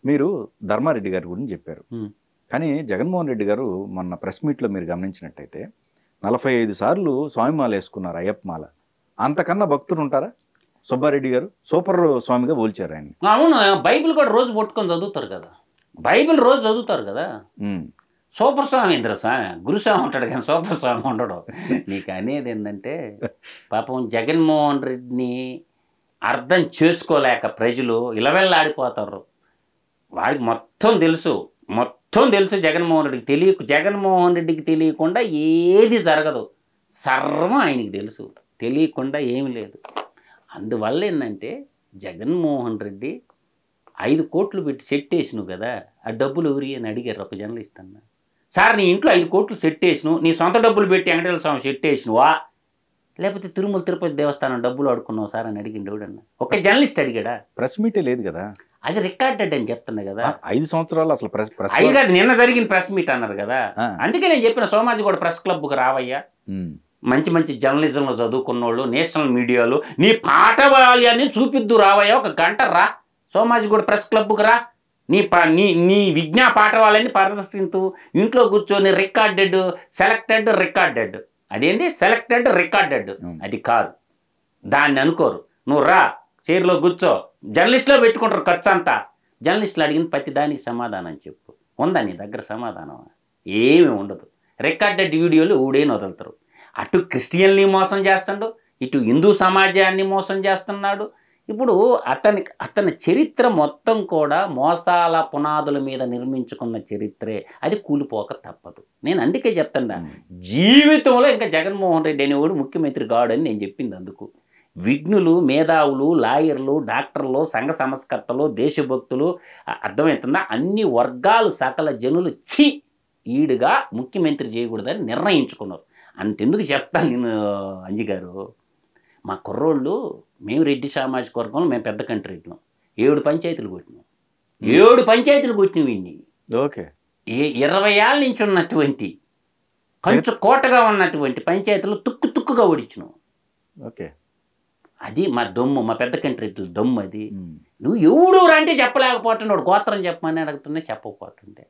మీరు ధర్మారెడ్డి గారి గురించి చెప్పారు. కానీ జగన్మోహన్ రెడ్డి గారు మొన్న ప్రెస్ మీట్లో మీరు గమనించినట్టయితే 45 సార్లు స్వామిమాల వేసుకున్నారు, అయ్యప్ప మాల. అంతకన్నా భక్తులు ఉంటారా? సుబ్బారెడ్డి గారు సూపర్ స్వామిగా పోల్చారు ఆయన. అవును, బైబిల్ కూడా రోజు పట్టుకొని చదువుతారు కదా, బైబిల్ రోజు చదువుతారు కదా. సూపర్ స్వామి ఇంద్ర స్వామి గురుస్వామి ఉంటాడు కానీ సూపర్ స్వామి ఉండడు. నీకు అనేది ఏంటంటే పాపం జగన్మోహన్ రెడ్డిని అర్థం చేసుకోలేక ప్రజలు ఇలవెల్లాడిపోతారు. వాడికి మొత్తం తెలుసు జగన్మోహన్ రెడ్డికి జగన్మోహన్ రెడ్డికి తెలియకుండా ఏది జరగదు, సర్వం ఆయనకి తెలుసు, తెలియకుండా ఏమి లేదు. అందువల్ల ఏంటంటే జగన్మోహన్ రెడ్డి 5 కోట్లు పెట్టి సెట్ వేసినావు కదా, ఆ డబ్బులు ఎవరి అని అడిగారు ఒక జర్నలిస్ట్ అన్న. సార్ నీ ఇంట్లో 5 కోట్లు సెట్ వేసినావు, నీ సొంత డబ్బులు పెట్టి వెంకటేశ్వర స్వామి సెట్ వేసినవా, లేకపోతే తిరుమల తిరుపతి దేవస్థానం డబ్బులు ఆడుకున్నావు సార్ అని అడిగిండు ఎవడన్నా? ఒక జర్నలిస్ట్ అడిగాడా? ప్రెస్ మీటే లేదు కదా, అది రికార్డెడ్ అని చెప్తున్నా కదా. 5 సంవత్సరాలు అసలు అది కాదు, నిన్న జరిగిన ప్రెస్ మీట్ అన్నారు కదా. అందుకే నేను చెప్పిన సోమాజిగూడ ప్రెస్ క్లబ్కి రావయ్యా, మంచి మంచి జర్నలిజంలో చదువుకున్న వాళ్ళు, నేషనల్ మీడియాలో నీ పాఠవాల్యాన్ని చూపిద్దు, రావయ్యా, 1 గంట రా సోమాజిగూడ ప్రెస్ క్లబ్కి రా, నీ విజ్ఞా పాఠవాలని ప్రదర్శించు. ఇంట్లో కూర్చొని రికార్డెడ్ అదేంటి సెలెక్టెడ్ రికార్డెడ్ అది కాదు, దాన్ని అనుకోరు. నువ్వు రా చైర్లో కూర్చో, జర్నలిస్ట్లో పెట్టుకుంటారు ఖర్చు అంతా. జర్నలిస్టులు అడిగిన ప్రతి దానికి సమాధానం చెప్పు. ఉందా నీ దగ్గర సమాధానం? ఏమి ఉండదు. రికార్డెడ్ వీడియోలు ఊడేని వదులుతారు. అటు క్రిస్టియన్ని మోసం చేస్తాడు, ఇటు హిందూ సమాజాన్ని మోసం చేస్తున్నాడు. ఇప్పుడు అతని చరిత్ర మొత్తం కూడా మోసాల పునాదుల మీద నిర్మించుకున్న చరిత్రే, అది కూలిపోక తప్పదు. నేను అందుకే చెప్తున్నా, జీవితంలో ఇంకా జగన్మోహన్ రెడ్డి అనేవాడు ముఖ్యమంత్రి కాడని నేను చెప్పింది అందుకు. విఘ్నులు, మేధావులు, లాయర్లు, డాక్టర్లు, సంఘ సంస్కర్తలు, దేశభక్తులు, అర్థమవుతుందా, అన్ని వర్గాలు సకల జనులు ఈడుగా ముఖ్యమంత్రి చేయకూడదని నిర్ణయించుకున్నారు. అంతెందుకు చెప్తాను నేను అంజి గారు, మా కుర్రోళ్ళు, మేము రెడ్డి సామాజిక వర్గంలో మేము పెద్ద కంట్రీలో 7 పంచాయతీలు కొట్టినాం. 7 పంచాయతీలు కొట్టినవి ఇన్ని. ఓకే, 20 ఏళ్ళ నుంచి ఉన్నటువంటి కొంచెం కోటగా ఉన్నటువంటి పంచాయతీలు తుక్కుగా ఓడించినాం. ఓకే, అది మా దొమ్ము, మా పెద్ద కంట్రీ దొమ్ము. అది నువ్వు ఎవడూరు అంటే చెప్పలేకపోతున్నాడు, గోత్రం చెప్పమని అడుగుతున్నా చెప్పకపోతుంటే,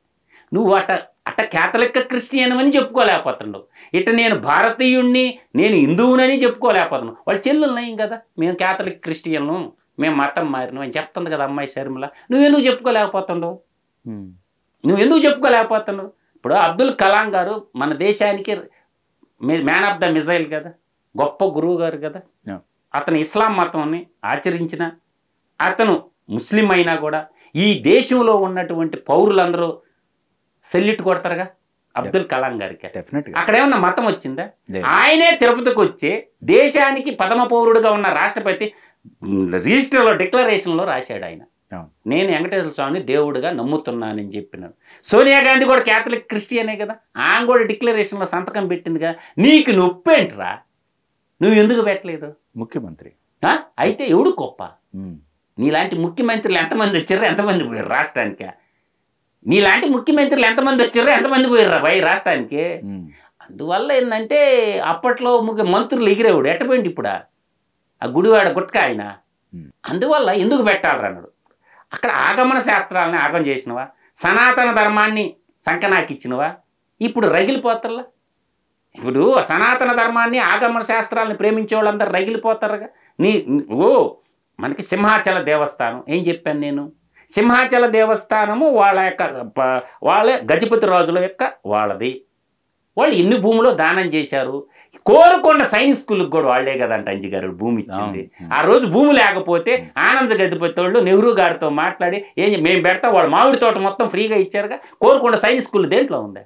నువ్వు అట్ట క్యాథలిక్ క్రిస్టియన్ అని చెప్పుకోలేకపోతున్నావు, ఇట నేను భారతీయుణ్ణి, నేను హిందువునని చెప్పుకోలేకపోతున్నావు. వాళ్ళు చెల్లున్నాయి కదా, మేము క్యాథలిక్ క్రిస్టియన్ను, మేము మతం మారినాం అని చెప్తుంది కదా అమ్మాయి శర్మిల. నువ్వెందుకు చెప్పుకోలేకపోతున్నావు? ఇప్పుడు అబ్దుల్ కలాం గారు మన దేశానికి మ్యాన్ ఆఫ్ ద మిజైల్ కదా, గొప్ప గురువు గారు కదా. అతను ఇస్లాం మతాన్ని ఆచరించిన అతను ముస్లిం అయినా కూడా ఈ దేశంలో ఉన్నటువంటి పౌరులందరూ సెల్యూట్ కొడతారుగా అబ్దుల్ కలాం గారికి. అక్కడ ఏమన్నా మతం వచ్చిందా? ఆయనే తిరుపతికి వచ్చి దేశానికి 10వ పౌరుడుగా ఉన్న రాష్ట్రపతి రిజిస్టర్లో డిక్లరేషన్లో రాశాడు ఆయన, నేను వెంకటేశ్వర స్వామిని దేవుడుగా నమ్ముతున్నానని చెప్పినాడు. సోనియా గాంధీ కూడా క్యాథలిక్ క్రిస్టియనే కదా, ఆమె కూడా డిక్లరేషన్లో సంతకం పెట్టింది కదా. నీకు నొప్పేంట్రా? నువ్వు ఎందుకు పెట్టలేదు? ముఖ్యమంత్రి అయితే ఎవడు గొప్ప? నీలాంటి ముఖ్యమంత్రులు ఎంతమంది వచ్చారో ఎంతమంది పోయారు రాష్ట్రానికి? నీలాంటి ముఖ్యమంత్రులు ఎంతమంది వచ్చారో ఎంతమంది పోయారు భయ రాష్ట్రానికి? అందువల్ల ఏంటంటే అప్పట్లో మంత్రులు ఎగిరేవాడు, ఎట్టపోయింది ఇప్పుడు ఆ గుడివాడ గుట్క ఆయన. అందువల్ల ఎందుకు పెట్టాలరా అన్నాడు. అక్కడ ఆగమన శాస్త్రాలని ఆగం చేసినవా, సనాతన ధర్మాన్ని సంకనాకిచ్చినవా, ఇప్పుడు రగిలిపోతారులా. ఇప్పుడు సనాతన ధర్మాన్ని ఆగమన శాస్త్రాలను ప్రేమించే వాళ్ళందరూ రగిలిపోతారుగా. మనకి సింహాచల దేవస్థానం ఏం చెప్పాను నేను, సింహాచల దేవస్థానము వాళ్ళ గజపతి రాజుల యొక్క వాళ్ళది. వాళ్ళు ఎన్ని భూములో దానం చేశారు. కోరుకొండ సైన్స్ స్కూల్కి కూడా వాళ్లే కదంట అంజి గారు భూమి ఇచ్చింది. ఆ రోజు భూమి లేకపోతే ఆనంద గజపతి వాళ్ళు నెహ్రూ గారితో మాట్లాడి మేము పెడతా, వాళ్ళు మామిడి తోట మొత్తం ఫ్రీగా ఇచ్చారుగా. కోరుకొండ సైన్స్ స్కూల్ దేంట్లో ఉంది?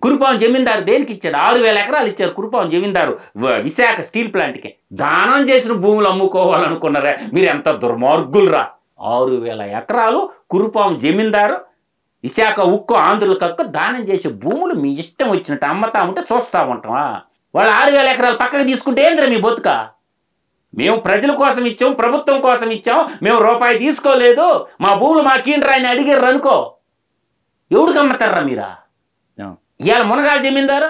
కురుపాం జమీందారు దేనికి ఇచ్చాడు? 6,000 ఎకరాలు ఇచ్చారు కురుపాం జమీందారు విశాఖ స్టీల్ ప్లాంట్కి. దానం చేసిన భూములు అమ్ముకోవాలనుకున్నారా మీరు? ఎంత దుర్మార్గులరా! 6,000 ఎకరాలు కురుపాం జమీందారు విశాఖ ఉక్కు ఆంధ్రులకు దానం చేసే భూములు మీ ఇష్టం వచ్చినట్టు అమ్మతా ఉంటే చూస్తూ ఉంటామా? వాళ్ళు 6,000 ఎకరాలు పక్కకు తీసుకుంటే ఏంద్రా మీ బతుక? మేము ప్రజల కోసం ఇచ్చాం, ప్రభుత్వం కోసం ఇచ్చాం, మేము రూపాయి తీసుకోలేదు, మా భూములు మాకేంట్రా అని అడిగారు అనుకో, ఎవడికి అమ్మతారా మీరా? ఇవాళ మునగాల జమీందారు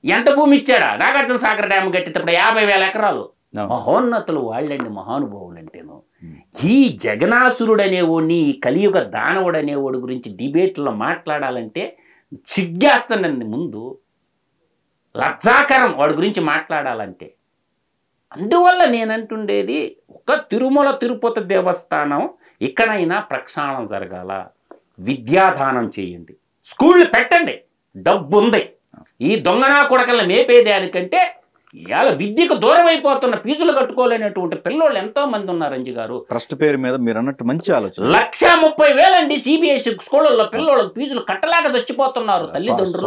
ఎంత భూమి ఇచ్చాడా? నాగార్జున సాగర్ డ్యామ్ కట్టేటప్పుడు 50,000 ఎకరాలు. మహోన్నతులు వాళ్ళండి, మహానుభావులు అంటేను. ఈ జగనాసురుడు అనేవాడిని, ఈ కలియుగ దానవుడు అనేవాడు గురించి డిబేట్లో మాట్లాడాలంటే సిగ్గేస్తానండి. ముందు లజ్జాకరం వాడి గురించి మాట్లాడాలంటే. అందువల్ల నేనంటుండేది, ఒక తిరుమల తిరుపతి దేవస్థానం ఇక్కడైనా ప్రక్షాళన జరగాల, విద్యాదానం చేయండి, స్కూళ్ళు పెట్టండి, డబ్బు ఉంది. ఈ దొంగనా కొడకల్ని మేపేదానికంటే ఇవాళ విద్యకు దూరం అయిపోతున్న, ఫీజులు కట్టుకోలేనటువంటి పిల్లోళ్ళు ఎంతో మంది ఉన్నారు. అంజి గారు, ట్రస్ట్ పేరు మీద మీరు అన్నట్టు మంచి ఆలోచన. 1,30,000 అండి సిబిఎస్ఈ స్కూళ్ళల్లో పిల్లోళ్ళకి ఫీజులు కట్టలేక చచ్చిపోతున్నారు తల్లిదండ్రులు.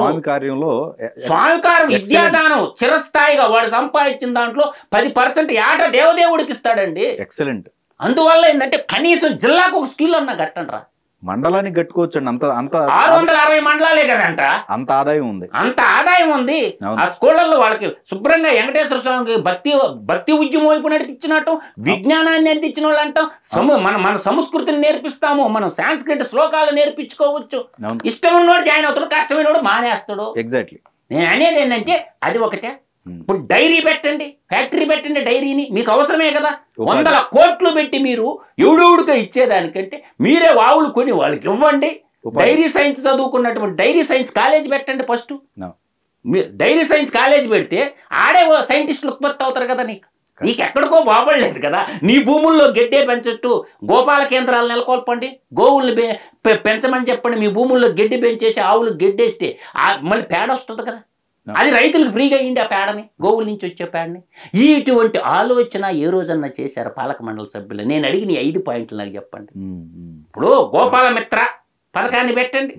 స్వామి కార్యం విద్యాదానం చిరస్థాయిగా వాడు సంపాదించిన దాంట్లో 10% ఏట దేవదేవుడికి ఇస్తాడండి. ఎక్సలెంట్. అందువల్ల ఏంటంటే కనీసం జిల్లాకు ఒక స్కూల్ అన్నా కట్టండి రా. మండలానికి కట్టుకోవచ్చు అండి. అంత అంత 660 మండలాలే కదంట. అంత ఆదాయం ఉంది, అంత ఆదాయం ఉంది. ఆ స్కూళ్ళల్లో వాళ్ళకి శుభ్రంగా వెంకటేశ్వర స్వామికి భక్తి ఉద్యమం వైపు నడిపించినట్టు, విజ్ఞానాన్ని అందించిన వాళ్ళు అంటాం. మన సంస్కృతిని నేర్పిస్తాము, మనం సాంస్క్రిట్ శ్లోకాలు నేర్పించుకోవచ్చు. ఇష్టం ఉన్నవాడు జాయిన్ అవుతాడు, కష్టమైనవాడు మానేస్తాడు. ఎగ్జాక్ట్లీ. నేను అనేది ఏంటంటే అది ఒకటే. ఇప్పుడు డైరీ పెట్టండి, ఫ్యాక్టరీ పెట్టండి, డైరీని మీకు అవసరమే కదా. 100 కోట్లు పెట్టి మీరు ఎవడెవడిగా ఇచ్చేదానికంటే మీరే వావులు కొని వాళ్ళకి ఇవ్వండి. డైరీ సైన్స్ చదువుకున్నటువంటి డైరీ సైన్స్ కాలేజ్ పెట్టండి. ఫస్ట్ డైరీ సైన్స్ కాలేజ్ పెడితే ఆడే సైంటిస్టులు ఉత్పత్తి అవుతారు కదా. నీకు ఎక్కడికో బాపడలేదు కదా. నీ భూముల్లో గడ్డే పెంచట్టు, గోపాల కేంద్రాలు నెలకొల్పండి, గోవుల్ని పెంచమని చెప్పండి. మీ భూముల్లో గడ్డి పెంచేసి ఆవులు గడ్డేస్తే మళ్ళీ పేడ వస్తుంది కదా. అది రైతులకు ఫ్రీగా అయ్యింది ఆ పేడని, గోవుల నుంచి వచ్చే పేడని. ఇటువంటి ఆలోచన ఏ రోజన్నా చేశారు పాలక మండలి సభ్యులు? నేను అడిగిన 5 పాయింట్లు నాకు చెప్పండి. ఇప్పుడు గోపాల మిత్ర పథకాన్ని పెట్టండి.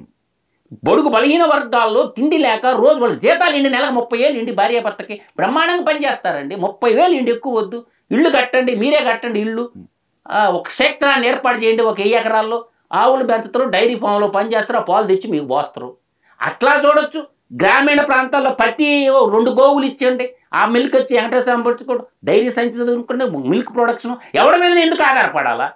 బడుగు బలహీన వర్గాల్లో తిండి లేక రోజు వాళ్ళ జీతాలు ఇండి, నెలకు 30,000 ఇండి, భార్యాభర్తకి బ్రహ్మాండంగా పనిచేస్తారండి. 30,000 ఇండి ఎక్కువ వద్దు, ఇళ్ళు కట్టండి, మీరే కట్టండి ఇళ్ళు. ఒక క్షేత్రాన్ని ఏర్పాటు చేయండి, ఒక 1000 ఎకరాల్లో ఆవులు పెంచుతారు, డైరీ ఫామ్లో పనిచేస్తారు, ఆ పాలు తెచ్చి మీకు పోస్తారు. అట్లా చూడొచ్చు. గ్రామీణ ప్రాంతాల్లో ప్రతి 2 గోవులు ఇచ్చండి, ఆ మిల్క్ వచ్చి వెంకటేశ్వరం పట్టుకోండి, డైరీ సైన్స్ చదువుకుంటే మిల్క్ ప్రొడక్షన్ ఎవరి మీద ఎందుకు ఆధారపడాలా?